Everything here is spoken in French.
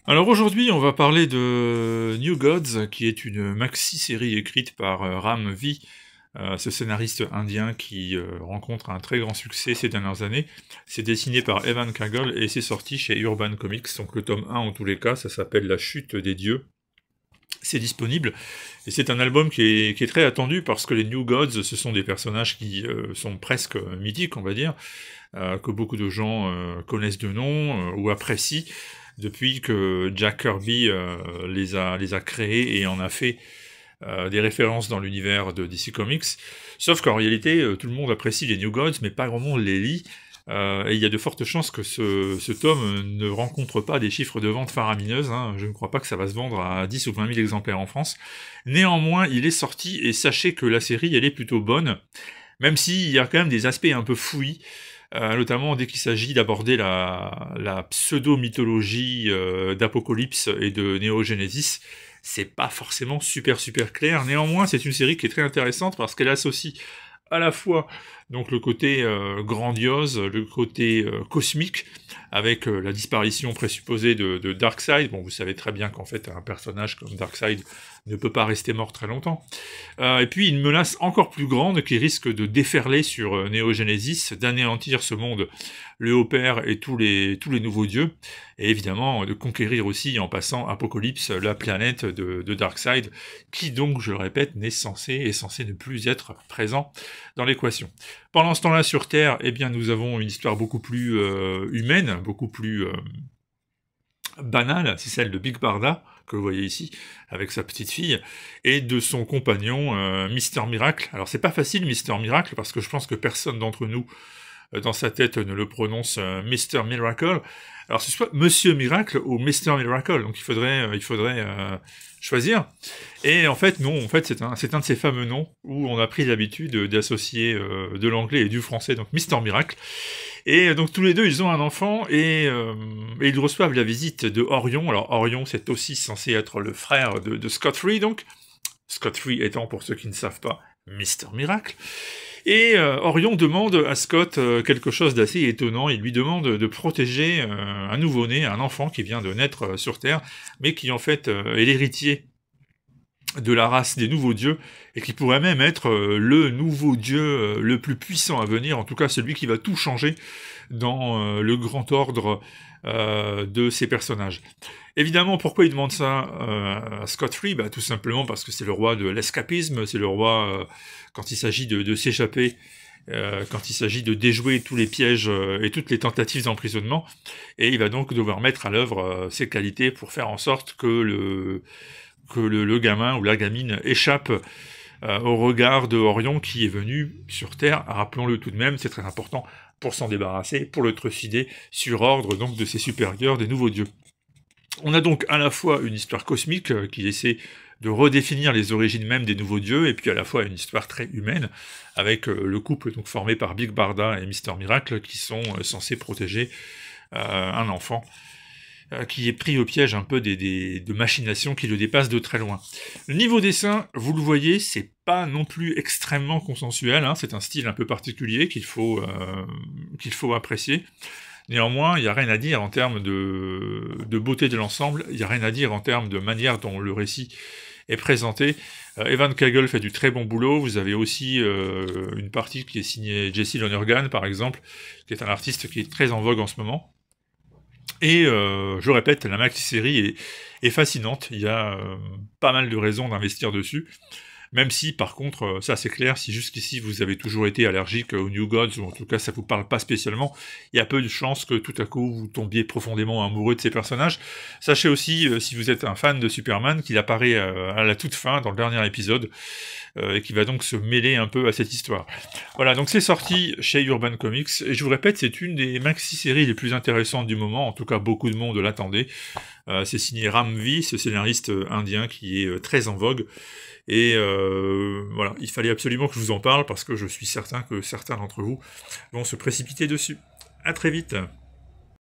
Alors aujourd'hui, on va parler de New Gods, qui est une maxi-série écrite par Ram V, ce scénariste indien qui rencontre un très grand succès ces dernières années. C'est dessiné par Evan Kagel et c'est sorti chez Urban Comics, donc le tome 1 en tous les cas, ça s'appelle La Chute des Dieux. C'est disponible, et c'est un album qui est très attendu parce que les New Gods, ce sont des personnages qui sont presque mythiques, on va dire, que beaucoup de gens connaissent de nom ou apprécient, depuis que Jack Kirby les a créés et en a fait des références dans l'univers de DC Comics. Sauf qu'en réalité, tout le monde apprécie les New Gods, mais pas grand monde les lit. Et il y a de fortes chances que ce tome ne rencontre pas des chiffres de vente faramineuses. Hein. Je ne crois pas que ça va se vendre à 10 ou 20 000 exemplaires en France. Néanmoins, il est sorti, et sachez que la série, elle est plutôt bonne, même s'il y a quand même des aspects un peu fouillis, notamment dès qu'il s'agit d'aborder la pseudo-mythologie d'Apocalypse et de Néo-Genesis. C'est pas forcément super clair. Néanmoins, c'est une série qui est très intéressante parce qu'elle associe à la fois donc le côté grandiose, le côté cosmique, avec la disparition présupposée de Darkseid. Bon, vous savez très bien qu'en fait, un personnage comme Darkseid ne peut pas rester mort très longtemps. Et puis, une menace encore plus grande qui risque de déferler sur Neo Genesis, d'anéantir ce monde, le Haut-Père et tous les nouveaux dieux, et évidemment de conquérir aussi, en passant Apocalypse, la planète de Darkseid, qui donc, je le répète, est censé ne plus être présent dans l'équation. Pendant ce temps-là, sur Terre, eh bien, nous avons une histoire beaucoup plus humaine, beaucoup plus banale, c'est celle de Big Barda, que vous voyez ici, avec sa petite fille, et de son compagnon, Mister Miracle. Alors c'est pas facile, Mister Miracle, parce que je pense que personne d'entre nous, dans sa tête, ne le prononce Mister Miracle. Alors c'est soit Monsieur Miracle ou Mister Miracle, donc il faudrait choisir. Et en fait, non, en fait, c'est un de ces fameux noms où on a pris l'habitude d'associer de l'anglais et du français, donc Mister Miracle. Et donc tous les deux, ils ont un enfant et ils reçoivent la visite de Orion. Alors Orion, c'est aussi censé être le frère de Scott Free, donc. Scott Free étant, pour ceux qui ne savent pas, Mister Miracle. Et Orion demande à Scott quelque chose d'assez étonnant. Il lui demande de protéger un nouveau-né, un enfant qui vient de naître sur Terre, mais qui en fait est l'héritier de la race des nouveaux dieux, et qui pourrait même être le nouveau dieu le plus puissant à venir, en tout cas celui qui va tout changer dans le grand ordre de ces personnages. Évidemment, pourquoi il demande ça à Scott Free? Tout simplement parce que c'est le roi de l'escapisme, c'est le roi quand il s'agit de s'échapper, quand il s'agit de déjouer tous les pièges et toutes les tentatives d'emprisonnement, et il va donc devoir mettre à l'œuvre ses qualités pour faire en sorte que le gamin ou la gamine échappe au regard de Orion qui est venu sur Terre, rappelons-le tout de même, c'est très important, pour s'en débarrasser, pour le trucider, sur ordre donc de ses supérieurs, des nouveaux dieux. On a donc à la fois une histoire cosmique qui essaie de redéfinir les origines même des nouveaux dieux, et puis à la fois une histoire très humaine, avec le couple donc formé par Big Barda et Mister Miracle, qui sont censés protéger un enfant qui est pris au piège un peu de machinations qui le dépassent de très loin. Le niveau dessin, vous le voyez, c'est pas non plus extrêmement consensuel, hein, c'est un style un peu particulier qu'il faut apprécier. Néanmoins, il n'y a rien à dire en termes de beauté de l'ensemble, il n'y a rien à dire en termes de manière dont le récit est présenté. Evan Kagel fait du très bon boulot, vous avez aussi une partie qui est signée Jesse Lonergan, par exemple, qui est un artiste qui est très en vogue en ce moment. Et je répète, la maxi-série est fascinante, il y a pas mal de raisons d'investir dessus, même si, par contre, ça c'est clair, si jusqu'ici vous avez toujours été allergique aux New Gods, ou en tout cas ça vous parle pas spécialement, il y a peu de chances que tout à coup vous tombiez profondément amoureux de ces personnages. Sachez aussi, si vous êtes un fan de Superman, qu'il apparaît à la toute fin, dans le dernier épisode, et qui va donc se mêler un peu à cette histoire. Voilà, donc c'est sorti chez Urban Comics, et je vous répète, c'est une des maxi-séries les plus intéressantes du moment, en tout cas beaucoup de monde l'attendait. C'est signé Ram V, ce scénariste indien qui est très en vogue, et voilà, il fallait absolument que je vous en parle, parce que je suis certain que certains d'entre vous vont se précipiter dessus. À très vite.